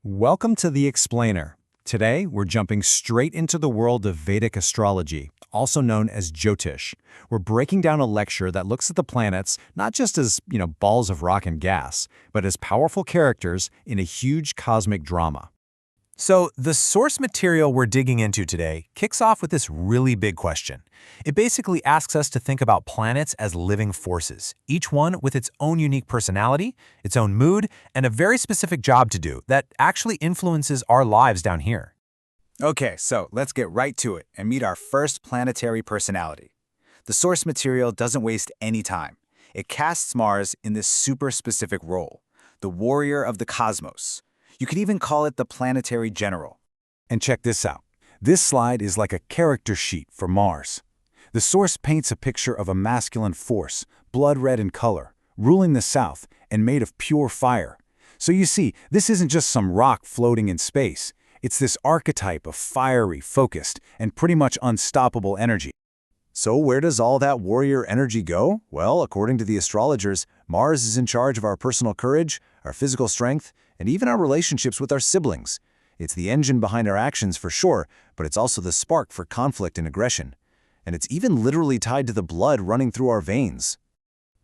Welcome to The Explainer. Today, we're jumping straight into the world of Vedic astrology, also known as Jyotish. We're breaking down a lecture that looks at the planets not just as, balls of rock and gas, but as powerful characters in a huge cosmic drama. So, the source material we're digging into today kicks off with this really big question. It basically asks us to think about planets as living forces, each one with its own unique personality, its own mood, and a very specific job to do that actually influences our lives down here. Okay, so let's get right to it and meet our first planetary personality. The source material doesn't waste any time. It casts Mars in this super specific role, the warrior of the cosmos. You could even call it the planetary general. And check this out. This slide is like a character sheet for Mars. The source paints a picture of a masculine force, blood red in color, ruling the south and made of pure fire. So you see, this isn't just some rock floating in space. It's this archetype of fiery, focused, and pretty much unstoppable energy. So where does all that warrior energy go? Well, according to the astrologers, Mars is in charge of our personal courage, our physical strength, and even our relationships with our siblings. It's the engine behind our actions for sure, but it's also the spark for conflict and aggression. And it's even literally tied to the blood running through our veins.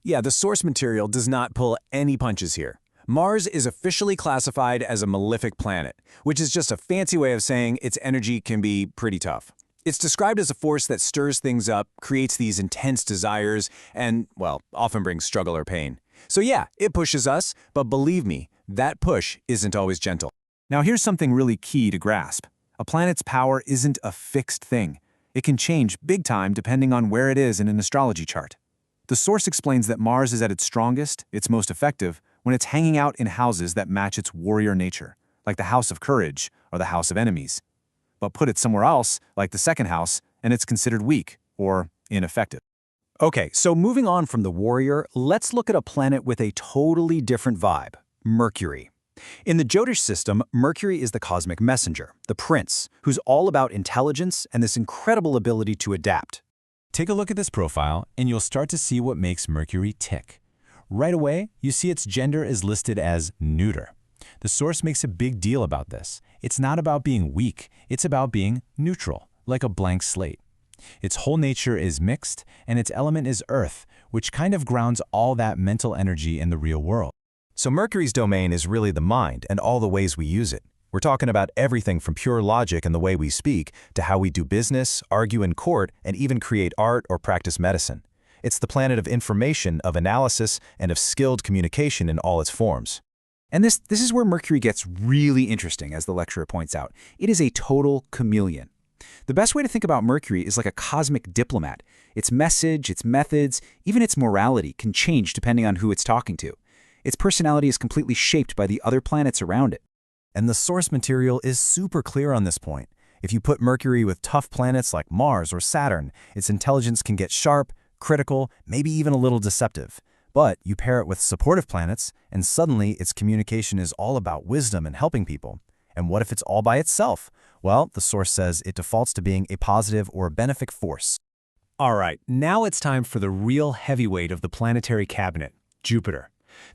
Yeah, the source material does not pull any punches here. Mars is officially classified as a malefic planet, which is just a fancy way of saying its energy can be pretty tough. It's described as a force that stirs things up, creates these intense desires, and, well, often brings struggle or pain. So yeah, it pushes us, but believe me, that push isn't always gentle. Now here's something really key to grasp. A planet's power isn't a fixed thing. It can change big time depending on where it is in an astrology chart. The source explains that Mars is at its strongest, its most effective, when it's hanging out in houses that match its warrior nature, like the house of courage or the house of enemies. But put it somewhere else, like the second house, and it's considered weak or ineffective. Okay, so moving on from the warrior, let's look at a planet with a totally different vibe, Mercury. In the Jyotish system, Mercury is the cosmic messenger, the prince, who's all about intelligence and this incredible ability to adapt. Take a look at this profile, and you'll start to see what makes Mercury tick. Right away, you see its gender is listed as neuter. The source makes a big deal about this. It's not about being weak, it's about being neutral, like a blank slate. Its whole nature is mixed, and its element is earth, which kind of grounds all that mental energy in the real world. So Mercury's domain is really the mind and all the ways we use it. We're talking about everything from pure logic and the way we speak to how we do business, argue in court, and even create art or practice medicine. It's the planet of information, of analysis, and of skilled communication in all its forms. And this is where Mercury gets really interesting, as the lecturer points out. It is a total chameleon. The best way to think about Mercury is like a cosmic diplomat. Its message, its methods, even its morality can change depending on who it's talking to. Its personality is completely shaped by the other planets around it. And the source material is super clear on this point. If you put Mercury with tough planets like Mars or Saturn, its intelligence can get sharp, critical, maybe even a little deceptive. But you pair it with supportive planets, and suddenly its communication is all about wisdom and helping people. And what if it's all by itself? Well, the source says it defaults to being a positive or a benefic force. All right, now it's time for the real heavyweight of the planetary cabinet, Jupiter.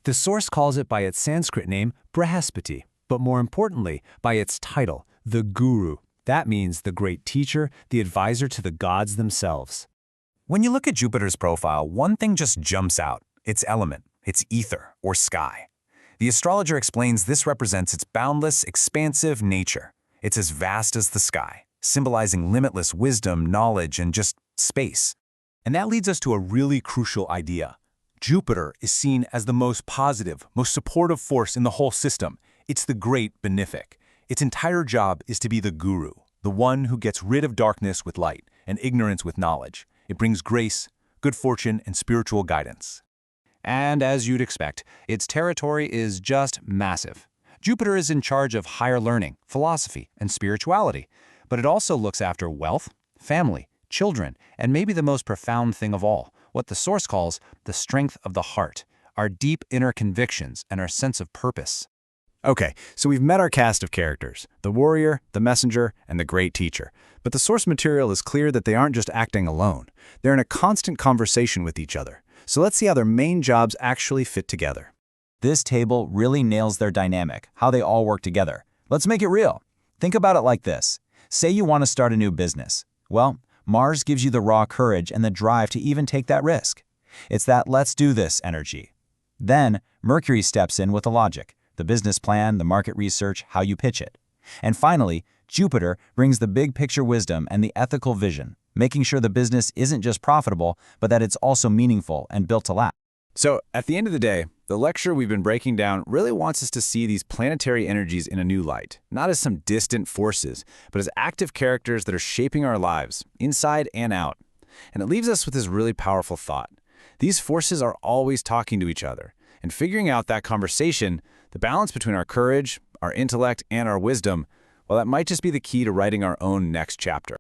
The source calls it by its Sanskrit name, Brihaspati, but more importantly, by its title, the Guru. That means the great teacher, the advisor to the gods themselves. When you look at Jupiter's profile, one thing just jumps out: its element, its ether, or sky. The astrologer explains this represents its boundless, expansive nature. It's as vast as the sky, symbolizing limitless wisdom, knowledge, and just space. And that leads us to a really crucial idea. Jupiter is seen as the most positive, most supportive force in the whole system. It's the great benefic. Its entire job is to be the guru, the one who gets rid of darkness with light and ignorance with knowledge. It brings grace, good fortune, and spiritual guidance. And as you'd expect, its territory is just massive. Jupiter is in charge of higher learning, philosophy, and spirituality, but it also looks after wealth, family, children, and maybe the most profound thing of all, what the source calls the strength of the heart, our deep inner convictions and our sense of purpose. Okay, so we've met our cast of characters, the warrior, the messenger, and the great teacher. But the source material is clear that they aren't just acting alone. They're in a constant conversation with each other. So let's see how their main jobs actually fit together. This table really nails their dynamic, how they all work together. Let's make it real. Think about it like this. Say you want to start a new business. Well, Mars gives you the raw courage and the drive to even take that risk. It's that let's do this energy. Then, Mercury steps in with the logic, the business plan, the market research, how you pitch it. And finally, Jupiter brings the big picture wisdom and the ethical vision, making sure the business isn't just profitable, but that it's also meaningful and built to last. So, at the end of the day, the lecture we've been breaking down really wants us to see these planetary energies in a new light, not as some distant forces, but as active characters that are shaping our lives, inside and out. And it leaves us with this really powerful thought. These forces are always talking to each other, and figuring out that conversation, the balance between our courage, our intellect, and our wisdom, well, that might just be the key to writing our own next chapter.